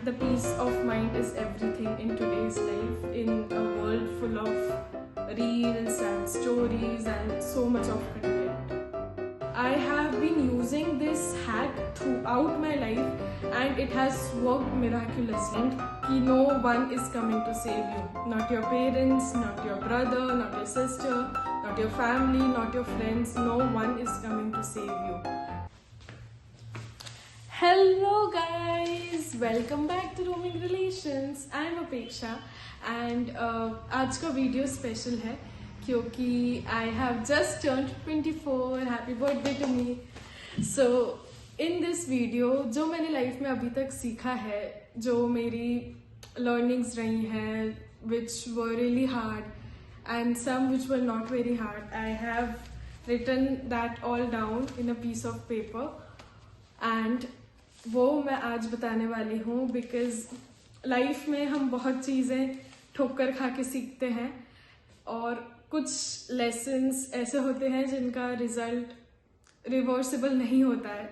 the peace of mind is everything in today's life, in a world full of reels and stories and so much of content. I have been using this hack throughout my life and it has worked miraculously. No one is coming to save you. Not your parents, not your brother, not your sister, not your family, not your friends. No one is coming to save you. Hello guys, welcome back to Roaming Relations. I am Apeksha and आज का video special है क्योंकि I have just turned 24. Happy birthday to me. So in this video जो मैंने life में अभी तक सीखा है, जो मेरी learnings रही हैं, which were really hard and some which were not very hard, I have written that all down in a piece of paper and वो मैं आज बताने वाली हूँ बिकॉज लाइफ में हम बहुत चीज़ें ठोकर खा के सीखते हैं और कुछ लेसन्स ऐसे होते हैं जिनका रिजल्ट रिवर्सिबल नहीं होता है,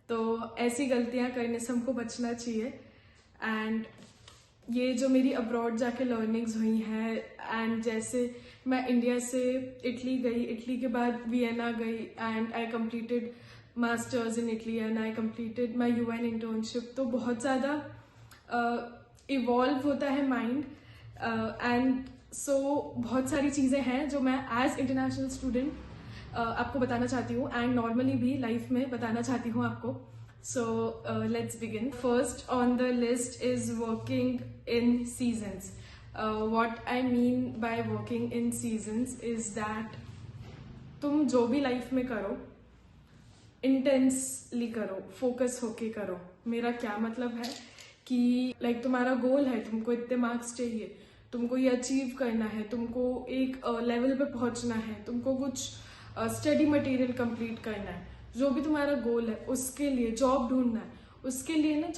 तो ऐसी गलतियाँ करने से हमको बचना चाहिए। एंड ये जो मेरी अब्रॉड जाके लर्निंग्स हुई हैं एंड जैसे मैं इंडिया से इटली गई, इटली के बाद वियना गई and I completed masters in Italy and I completed my UN internship, तो बहुत ज़्यादा इवॉल्व होता है माइंड एंड सो बहुत सारी चीज़ें हैं जो मैं एज इंटरनेशनल स्टूडेंट आपको बताना चाहती हूँ एंड नॉर्मली भी लाइफ में बताना चाहती हूँ आपको। So let's begin. First on the list is working in seasons. What I mean by working in seasons is that तुम जो भी लाइफ में करो इंटेंसली करो, फोकस होके करो। मेरा क्या मतलब है कि लाइक तुम्हारा गोल है, तुमको इतने मार्क्स चाहिए, तुमको ये अचीव करना है, तुमको एक लेवल पे पहुंचना है, तुमको कुछ स्टडी मटेरियल कंप्लीट करना है, जो भी तुम्हारा गोल है उसके लिए जॉब ढूंढना है, उसके लिए ना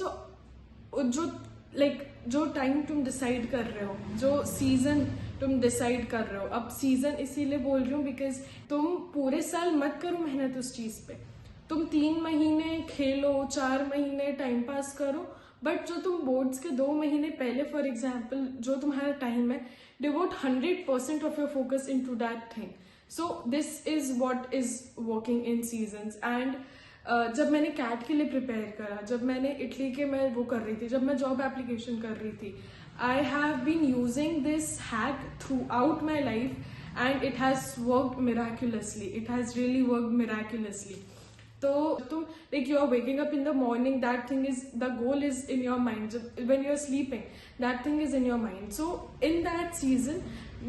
जो टाइम तुम डिसाइड कर रहे हो, जो सीजन तुम डिसाइड कर रहे हो। अब सीजन इसीलिए बोल रही हूँ बिकॉज तुम पूरे साल मत करो मेहनत उस चीज पे, तुम 3 महीने खेलो, 4 महीने टाइम पास करो, बट जो तुम बोर्ड्स के 2 महीने पहले फॉर एग्जाम्पल जो तुम्हारा टाइम है, devote 100% of your focus in to that thing. So this is what is working in seasons. And जब मैंने कैट के लिए प्रिपेयर करा, जब मैंने इटली के मैं वो कर रही थी, जब मैं जॉब एप्लीकेशन कर रही थी, I have been using this hack throughout my life and it has worked miraculously. It has really worked miraculously. तो तुम like you are waking up in the morning, that thing is the goal is in your mind. When you are sleeping that thing is in your mind. So in that season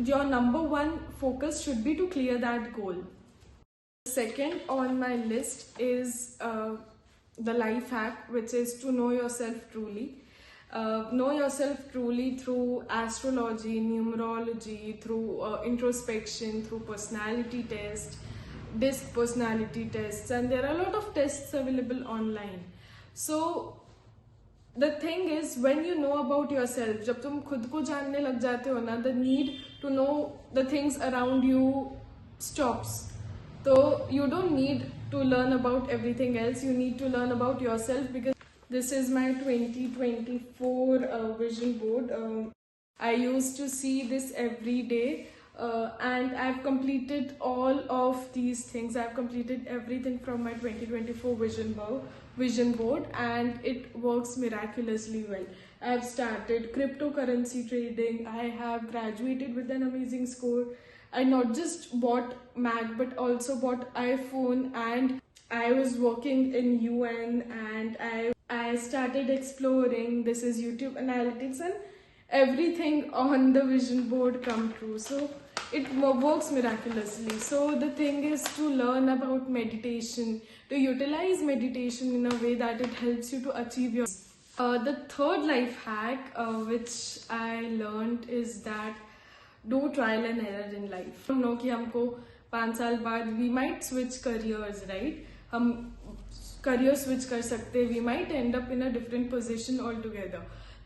your number 1 focus should be to clear that goal. Second on my list is the life hack, which is to know yourself truly. Know yourself truly through astrology, numerology, through introspection, through personality test, DISC personality tests, and there are a lot of tests available online. So the thing is, when you know about yourself, जब तुम खुद को जानने लग जाते हो ना, the need to know the things around you stops. So you don't need to learn about everything else, you need to learn about yourself, because this is my 2024 vision board. I used to see this every day. And I've completed all of these things. I've completed everything from my 2024 vision board and it works miraculously well. I've started cryptocurrency trading. I have graduated with an amazing score. I not just bought Mac but also bought iPhone, and I was working in UN and I started exploring. This is YouTube analytics and everything on the vision board come true. So it works miraculously. So the thing is to learn about meditation, to utilize meditation in a way that it helps you to achieve your the third life hack which I learned is that do trial and error in life. हम know कि हमको 5 साल बाद we might switch careers, right? हम career switch कर सकते, we might end up in a different position altogether.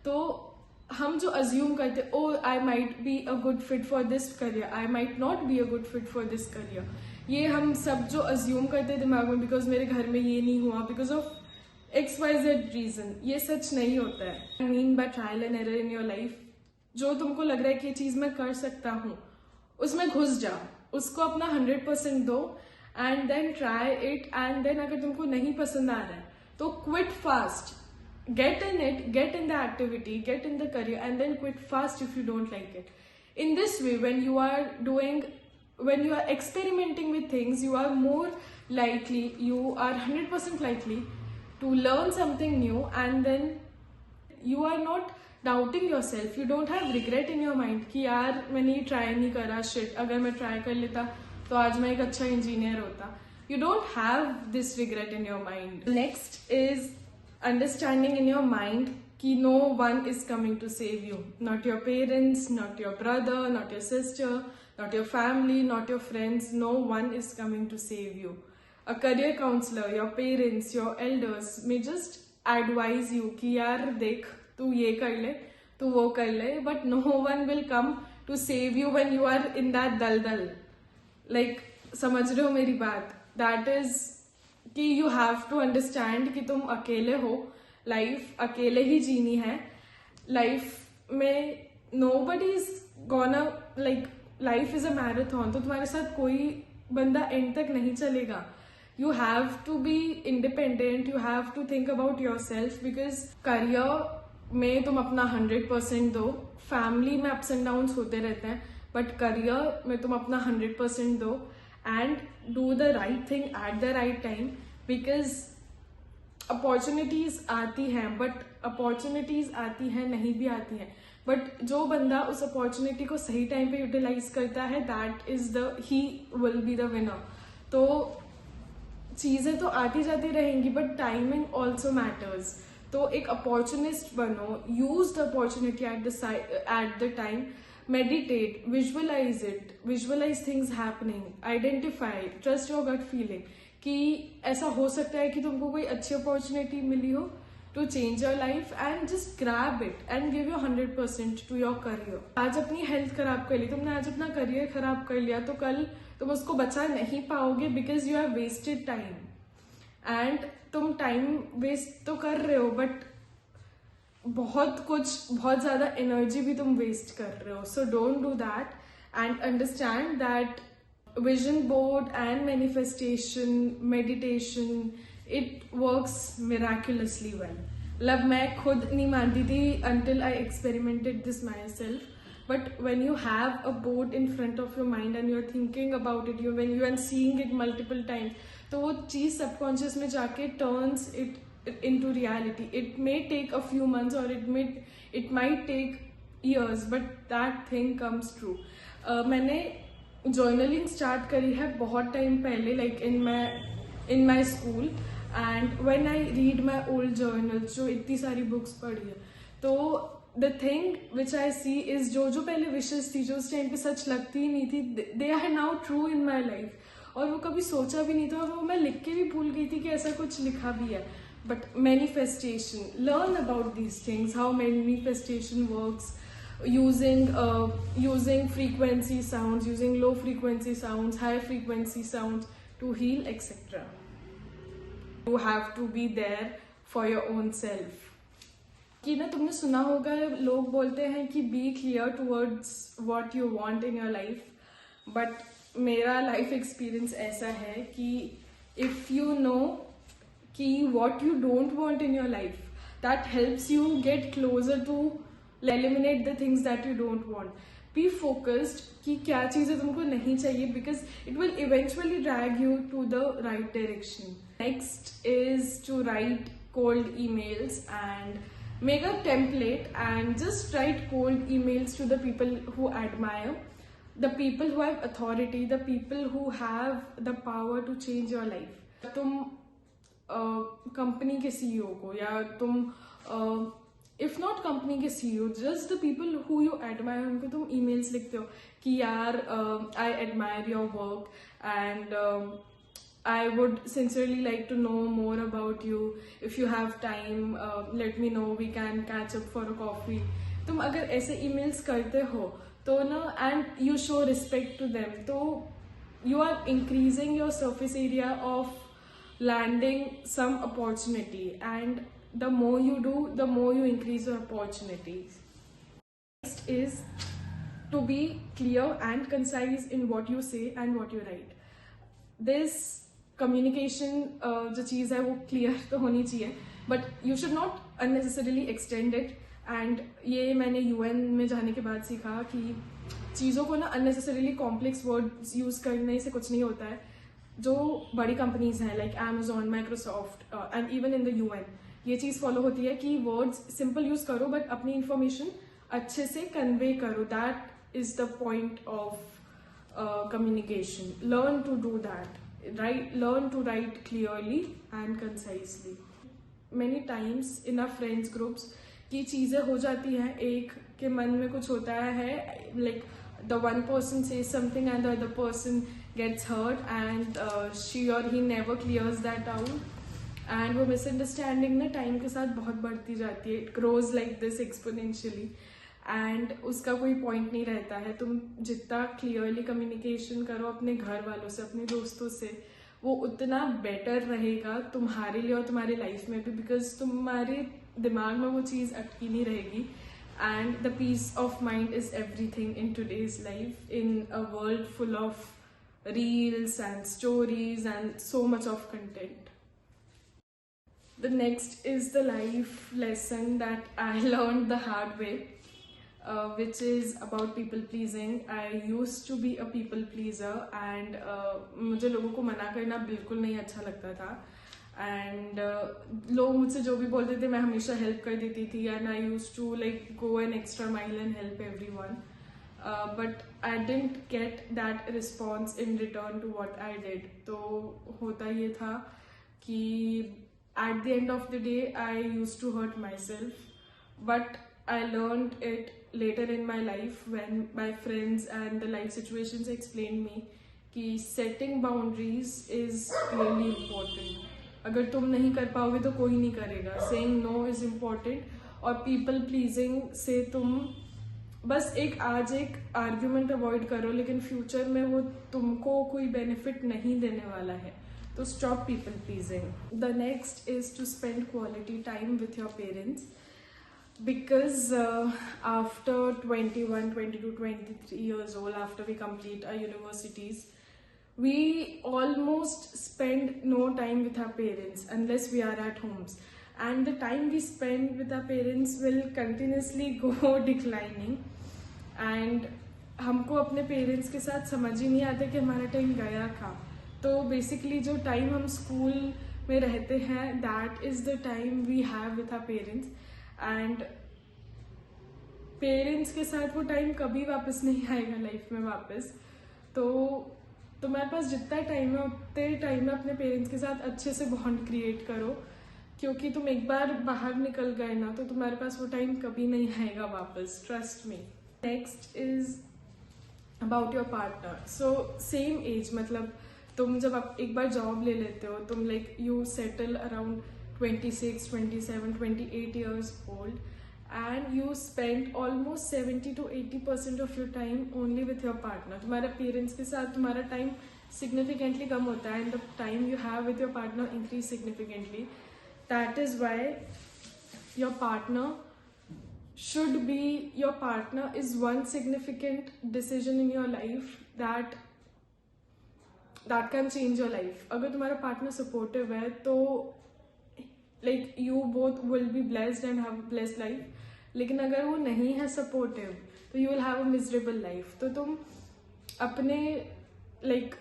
तो हम जो अज्यूम करते, oh I might be a good fit for this career, I might not be a good fit for this career, ये हम सब जो अज्यूम करते दिमाग में, बिकॉज मेरे घर में ये नहीं हुआ, बिकॉज ऑफ XYZ रीजन, ये सच नहीं होता है. I mean by trial and error in your life, जो तुमको लग रहा है कि ये चीज मैं कर सकता हूँ, उसमें घुस जाओ, उसको अपना 100% दो and then try it. And then अगर तुमको नहीं पसंद आ रहा है तो quit fast. Get in it, get in the activity, get in the career, and then quit fast if you don't like it. In this way, when you are experimenting with things, you are more likely, you are 100% likely to learn something new, and then you are not doubting yourself. You don't have regret in your mind कि यार मैंने ये try नहीं करा, shit, अगर मैं try कर लेता तो आज मैं एक अच्छा engineer होता. You don't have this regret in your mind. Next is understanding in your mind कि no one is coming to save you. Not your parents, not your brother, not your sister, not your family, not your friends. No one is coming to save you. A career counselor, your parents, your elders may just advise you कि यार देख तू ये कर ले, तू वो कर ले, but no one will come to save you when you are in that दलदल. Like समझ रहे हो मेरी बात? That is कि यू हैव टू अंडरस्टैंड कि तुम अकेले हो, लाइफ अकेले ही जीनी है. लाइफ में nobody is gonna, like life is a marathon, तो तुम्हारे साथ कोई बंदा एंड तक नहीं चलेगा. You have to be independent, you have to think about your self, because career में तुम अपना 100% दो. फैमिली में अप्स एंड डाउन्स होते रहते हैं, बट करियर में तुम अपना 100% दो and do the right thing at the right time, because opportunities आती हैं, but opportunities आती हैं नहीं भी आती हैं, but जो बंदा उस opportunity को सही टाइम पे utilize करता है, that is he will be the winner. तो चीजें तो आती जाती रहेंगी, but timing also matters. तो एक opportunist बनो, use the opportunity at the time. Meditate, visualize things happening, identify, trust your gut feeling कि ऐसा हो सकता है कि तुमको कोई अच्छी अपॉर्चुनिटी मिली हो to change your life, and just grab it and give your 100% to your career. आज अपनी हेल्थ खराब कर ली तुमने, आज अपना करियर खराब कर लिया, तो कल तुम उसको बचा नहीं पाओगे because you have wasted time. And तुम टाइम वेस्ट तो कर रहे हो, बट बहुत ज्यादा एनर्जी भी तुम वेस्ट कर रहे हो. So don't do that and understand that vision board and manifestation, meditation, it works miraculously well. मतलब मैं खुद नहीं मानती थी until I experimented this myself. But when you have a board in front of your mind and you're thinking about it, when you are seeing it multiple times, तो वो चीज subconscious में जाके turns it into reality. It may take a few months or it might take years, but that thing comes true. मैंने journaling start करी है बहुत time पहले, like in my school, and when I read my old journals, जो इतनी सारी books पढ़ी है, तो the thing which I see is जो पहले wishes थी, जो उस टाइम पे सच लगती ही नहीं थी, they are now true in my life. और वो कभी सोचा भी नहीं था, और वो मैं लिख के भी भूल गई थी कि ऐसा कुछ लिखा भी है. But manifestation, learn about these things, how manifestation works, using frequency sounds, using low frequency sounds, high frequency sounds to heal, etc. You have to be there for your own self. कि ना तुमने सुना होगा, लोग बोलते हैं कि be clear towards what you want in your life, but मेरा लाइफ एक्सपीरियंस ऐसा है कि if you know कि what you don't want in your life, that helps you get closer to eliminate the things that you don't want. Be focused कि क्या चीजें तुमको नहीं चाहिए, because it will eventually drag you to the right direction. Next is to write cold emails and make a template and just write cold emails to the people who admire, the people who have authority, the people who have the power to change your life. तुम company के CEO को, या तुम if not company के CEO, just the people who you admire, उनको तुम emails लिखते हो कि यार I admire your work and I would sincerely like to know more about you. If you have time, let me know. We can catch up for a coffee. तुम अगर ऐसे emails करते हो तो ना, and you show respect to them, तो you are increasing your surface area of landing some opportunity, and the more you do, the more you increase your opportunities. Next is to be clear and concise in what you say and what you write. This communication जो चीज़ है वो clear तो होनी चाहिए, but you should not unnecessarily extend it. And ये मैंने UN में जाने के बाद सीखा कि चीज़ों को ना unnecessarily complex words use करने से कुछ नहीं होता है. जो बड़ी कंपनीज हैं like Amazon, Microsoft and even in the UN, ये चीज़ फॉलो होती है कि वर्ड्स सिंपल यूज करो बट अपनी इंफॉर्मेशन अच्छे से कन्वे करो. That is the point of communication. Learn to do that. Learn to write clearly and concisely. Many times in our friends groups की चीज़ें हो जाती हैं, एक के मन में कुछ होता है, like the one person says something and the other person gets hurt and she or he never clears that out, and वो misunderstanding ना टाइम के साथ बहुत बढ़ती जाती है. It grows like this exponentially and उसका कोई पॉइंट नहीं रहता है. तुम जितना क्लियरली कम्युनिकेशन करो अपने घर वालों से, अपने दोस्तों से, वो उतना बेटर रहेगा तुम्हारे लिए और तुम्हारी लाइफ में भी, बिकॉज तुम्हारे दिमाग में वो चीज़ अटकी नहीं रहेगी. And the peace of mind is everything in today's life, in a world full of reels and stories and so much of content. The next is the life lesson that I learned the hard way, which is about people pleasing. I used to be a people pleaser and मुझे लोगों को मना करना बिल्कुल नहीं अच्छा लगता था. एंड लोग मुझसे जो भी बोलते थे मैं हमेशा हेल्प कर देती थी, and I used to like go an extra mile and help everyone. But I didn't get that response in return to what I did. तो होता ये था कि at the end of the day I used to hurt myself, but I learned it later in my life when my friends and the life situations explained me कि setting boundaries is really important. अगर तुम नहीं कर पाओगे तो कोई नहीं करेगा. Saying no is important. और people pleasing से तुम बस आज एक आर्ग्यूमेंट अवॉइड करो, लेकिन फ्यूचर में वो तुमको कोई बेनिफिट नहीं देने वाला है. तो stop people pleasing. The next is to spend quality time with your parents, because after 21, 22, 23 years old, after we complete our universities, we almost spend no time with our parents unless we are at homes. And the time we spend with our parents will continuously go declining. And हमको अपने parents के साथ समझ ही नहीं आता कि हमारा time गया था. तो बेसिकली जो टाइम हम स्कूल में रहते हैं, that is the time we have with our parents. And parents के साथ वो टाइम कभी वापस नहीं आएगा लाइफ में वापस. तो तुम्हारे पास जितना टाइम है उतने टाइम में अपने पेरेंट्स के साथ अच्छे से बॉन्ड क्रिएट करो, क्योंकि तुम एक बार बाहर निकल गए ना तो तुम्हारे पास वो टाइम कभी नहीं आएगा वापस. Trust me. Next is about your partner. So same age, मतलब तुम जब एक बार जॉब ले लेते हो, तुम like you settle around 26, 27, 28 years old, and you spend almost 70 to 80% of your time only with your partner. तुम्हारे पेरेंट्स के साथ तुम्हारा टाइम सिग्निफिकेंटली कम होता है, and the time you have with your partner increase significantly. That is why your partner is one significant decision in your life that can change your life. अगर तुम्हारा partner supportive है तो like you both will be blessed and have a blessed life. लेकिन अगर वो नहीं है supportive तो you will have a miserable life. तो तुम अपने like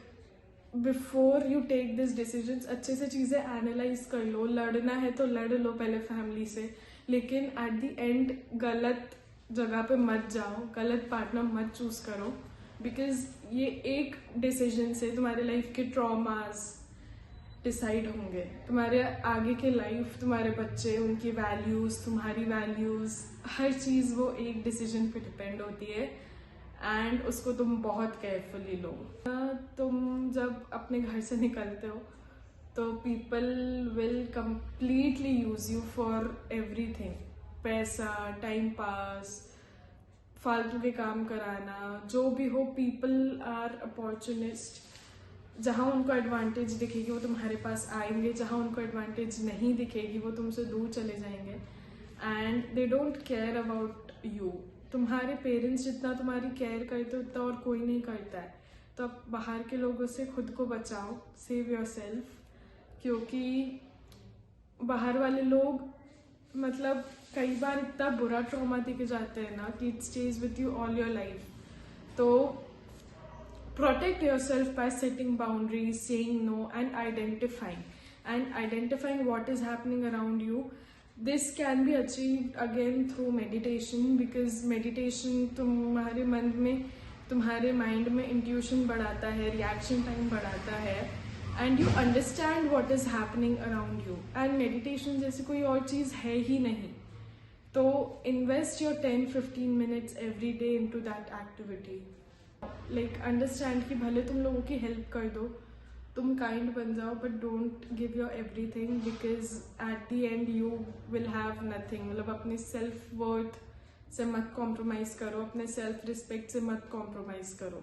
before you take this decisions अच्छे से चीज़ें एनालाइज कर लो. लड़ना है तो लड़ लो पहले फैमिली से, लेकिन एट द एंड गलत जगह पे मत जाओ, गलत पार्टनर मत चूज करो, बिकॉज ये एक डिसीजन से तुम्हारे लाइफ के ट्रॉमास डिसाइड होंगे. तुम्हारे आगे के लाइफ, तुम्हारे बच्चे, उनकी वैल्यूज़, तुम्हारी वैल्यूज़, हर चीज़ वो एक डिसीजन पे डिपेंड होती है. एंड उसको तुम बहुत केयरफुली लो. तुम जब अपने घर से निकलते हो तो people will completely use you for everything. पैसा, टाइम पास, फालतू के काम कराना, जो भी हो, पीपल आर अपॉर्चुनिस्ट. जहाँ उनको एडवांटेज दिखेगी वो तुम्हारे पास आएंगे, जहाँ उनको एडवांटेज नहीं दिखेगी वो तुमसे दूर चले जाएंगे. And they don't care about you. तुम्हारे पेरेंट्स जितना तुम्हारी केयर करते उतना और कोई नहीं करता है. तो अब बाहर के लोगों से खुद को बचाओ, सेव योर सेल्फ, क्योंकि बाहर वाले लोग मतलब कई बार इतना बुरा ट्रॉमा देके जाते हैं ना कि it stage with you all your life. तो protect yourself by setting boundaries, saying no, and identifying what is happening around you. This can be achieved again through meditation, because meditation तुम्हारे मन में, तुम्हारे माइंड में intuition बढ़ाता है, reaction time बढ़ाता है, and you understand what is happening around you. And meditation जैसी कोई और चीज़ है ही नहीं. तो invest your 10-15 minutes every day into that activity. Like understand कि भले तुम लोगों की हेल्प कर दो, तुम काइंड बन जाओ, but don't give your everything, because at the end you will have nothing. मतलब अपने सेल्फ वर्थ से मत कॉम्प्रोमाइज करो, अपने सेल्फ रिस्पेक्ट से मत कॉम्प्रोमाइज करो.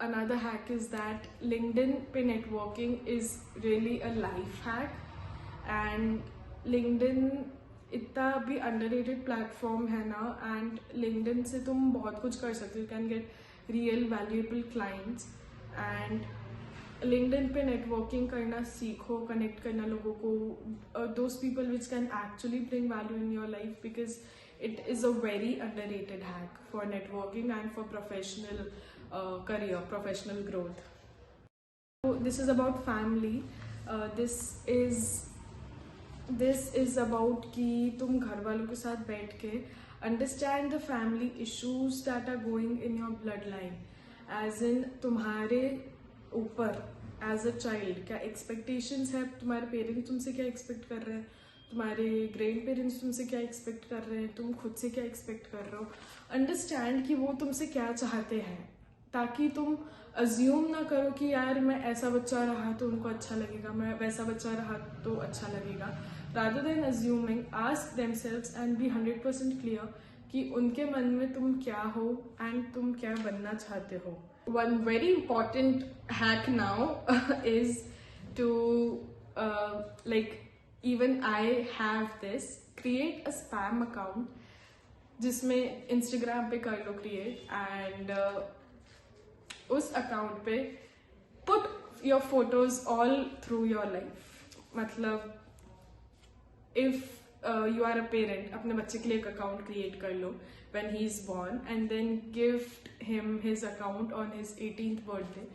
Another hack is that LinkedIn पे networking is really a life hack. And LinkedIn इतना भी अंडररेटेड प्लेटफॉर्म है ना, एंड लिंक्डइन से तुम बहुत कुछ कर सकते हो. You can get real valuable clients. And LinkedIn पे नेटवर्किंग करना सीखो, कनेक्ट करना लोगों को, those people which can actually bring value in your life, because it is a very underrated hack for networking and for professional career, professional growth. So this is about family. This is about कि तुम घर वालों के साथ बैठ के understand the family issues that are going in your bloodline. As in तुम्हारे ऊपर as a child क्या expectations है, तुम्हारे पेरेंट्स तुमसे क्या expect कर रहे हैं, तुम्हारे ग्रैंड पेरेंट्स तुमसे क्या एक्सपेक्ट कर रहे हैं, तुम खुद से क्या एक्सपेक्ट कर रहे हो. अंडरस्टैंड कि वो तुमसे क्या चाहते हैं, ताकि तुम अज्यूम ना करो कि यार मैं ऐसा बच्चा रहा तो उनको अच्छा लगेगा, मैं वैसा बच्चा रहा तो अच्छा लगेगा. Rather than assuming, ask themselves and be 100% clear कि उनके मन में तुम क्या हो एंड तुम क्या बनना चाहते हो. One very important hack now is to like, even I have this, create a spam account जिसमें Instagram पे कर लो क्रिएट, एंड उस अकाउंट पे put your photos all through your life. मतलब if you are a parent, अपने बच्चे के लिए एक अकाउंट क्रिएट कर लो when he is born, and then gift him his account on his 18th birthday.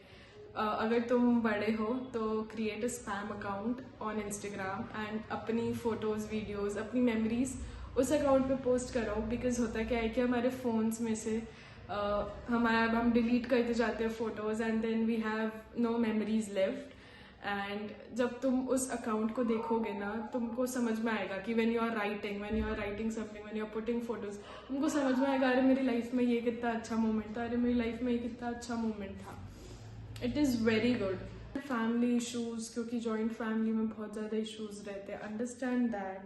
अगर तुम बड़े हो तो create a spam account on Instagram and अपनी फोटोज़, वीडियोज़, अपनी मेमोरीज उस अकाउंट पे पोस्ट करो. बिकॉज होता क्या है कि हमारे फ़ोन्स में से हम डिलीट करते जाते हैं photos, and then we have no memories left. And जब तुम उस अकाउंट को देखोगे ना, तुमको समझ में आएगा कि when you are writing something, when you are putting photos, तुमको समझ में आएगा अरे मेरी लाइफ में ये कितना अच्छा मोमेंट था, अरे मेरी लाइफ में ये कितना अच्छा मोमेंट था. It is very good. Family issues, क्योंकि जॉइंट फैमिली में बहुत ज़्यादा इशूज़ रहते हैं. Understand that,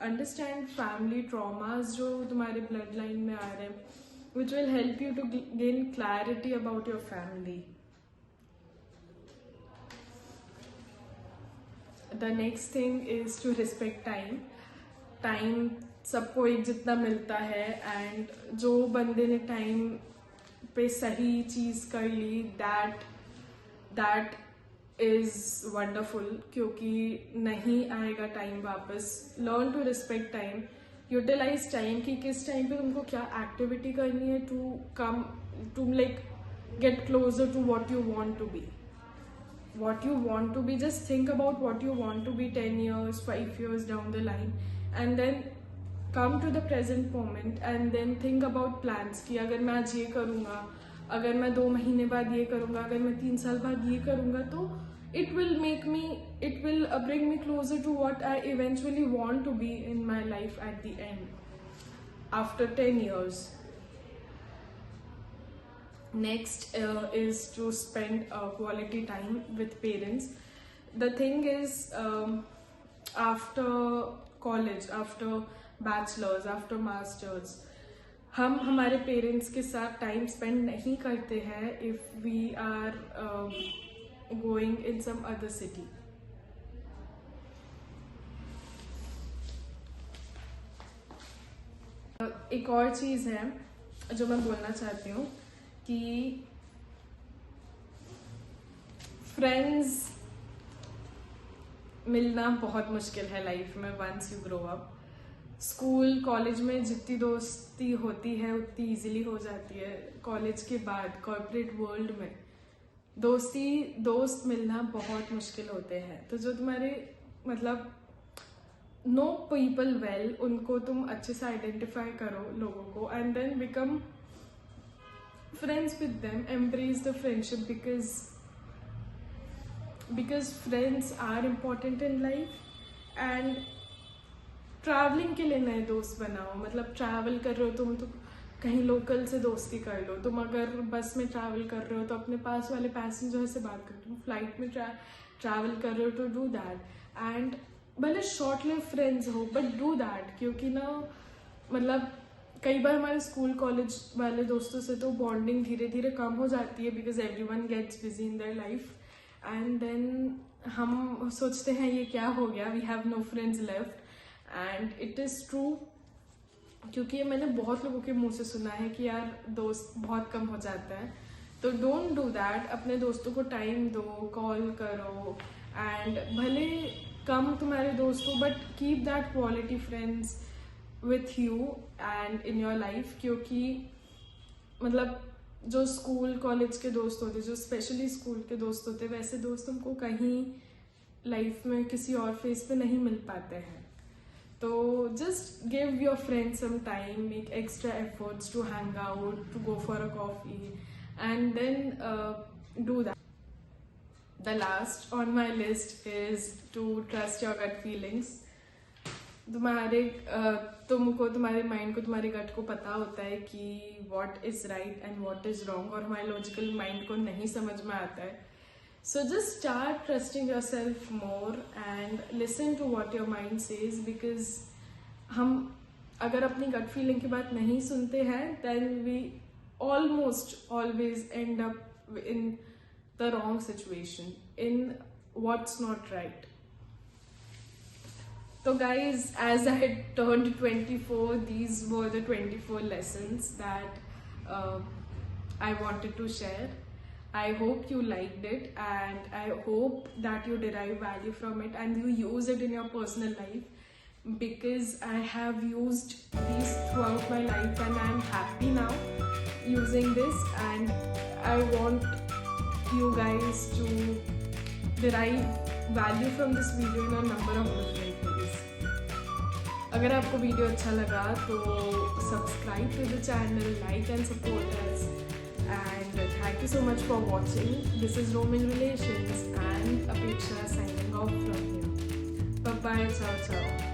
understand family traumas जो तुम्हारे ब्लड लाइन में आ रहे हैं, which will help you to gain clarity about your family. The next thing is to respect time. Time सबको एक जितना मिलता है, एंड जो बंदे ने टाइम पे सही चीज़ कर ली, दैट इज़ वंडरफुल, क्योंकि नहीं आएगा टाइम वापस. Learn to respect time, utilize time कि किस टाइम पे तुमको क्या एक्टिविटी करनी है to like get closer to what you want to be. What you want to be, just think about what you want to be 10 years, 5 years down the line, and then come to the present moment and then think about plans कि अगर मैं आज ये करूँगा, अगर मैं 2 महीने बाद ये करूँगा, अगर मैं 3 साल बाद ये करूँगा, तो it will bring me closer to what I eventually want to be in my life at the end after 10 years. Next is to spend quality time with parents. The thing is, after college, after bachelor's, after master's, हम हमारे parents के साथ time spend नहीं करते हैं if we are going in some other city. एक और चीज़ है जो मैं बोलना चाहती हूँ कि फ्रेंड्स मिलना बहुत मुश्किल है लाइफ में once you grow up. School college में जितनी दोस्ती होती है उतनी इजीली हो जाती है. कॉलेज के बाद कॉर्पोरेट वर्ल्ड में दोस्त मिलना बहुत मुश्किल होते हैं. तो जो तुम्हारे मतलब नो पीपल वेल, उनको तुम अच्छे से आइडेंटिफाई करो लोगों को and then become friends with them. Embrace the friendship because friends are important in life. And travelling के लिए नए दोस्त बनाओ. मतलब ट्रैवल कर रहे हो तुम तो कहीं लोकल से दोस्ती कर लो. तुम अगर बस में ट्रैवल कर रहे हो तो अपने पास वाले पैसेंजर से बात कर लो. फ्लाइट में ट्रैवल कर रहे हो तो डू दैट. एंड भले शॉर्ट लिव फ्रेंड्स हो बट डू दैट. क्योंकि ना मतलब कई बार हमारे स्कूल कॉलेज वाले दोस्तों से तो बॉन्डिंग धीरे धीरे कम हो जाती है because everyone gets busy in their life. And then हम सोचते हैं ये क्या हो गया, we have no friends left. And it is true, क्योंकि ये मैंने बहुत लोगों के मुंह से सुना है कि यार दोस्त बहुत कम हो जाता है. तो डोंट डू दैट. अपने दोस्तों को टाइम दो, कॉल करो. एंड भले कम तुम्हारे दोस्त हो but keep that quality friends with you and in your life. क्योंकि मतलब जो स्कूल कॉलेज के दोस्त होते, जो स्पेशली स्कूल के दोस्त होते, वैसे दोस्त तुमको कहीं लाइफ में किसी और फेस पे नहीं मिल पाते हैं. तो just give your friends some time, make extra efforts to hang out, to go for a coffee and then do that. The last on my list is to trust your gut feelings. तुमको तुम्हारे mind को तुम्हारे गट को पता होता है कि what is right and what is wrong, और हमारे लॉजिकल माइंड को नहीं समझ में आता है. So just start trusting yourself more and listen to what your mind says, because हम अगर अपनी गट फीलिंग की बात नहीं सुनते हैं then we almost always end up in the wrong situation, in what's not right. So guys, as I had turned 24, these were the 24 lessons that I wanted to share. I hope you liked it and I hope that you derive value from it and you use it in your personal life, because I have used these throughout my life and I'm happy now using this, and I want you guys to derive value from this video in a number of different ways. अगर आपको video अच्छा लगा तो subscribe to the channel, like and support us, and thank you so much for watching. This is Roaming Relations and Apeksha signing off from here. Bye bye, ciao ciao.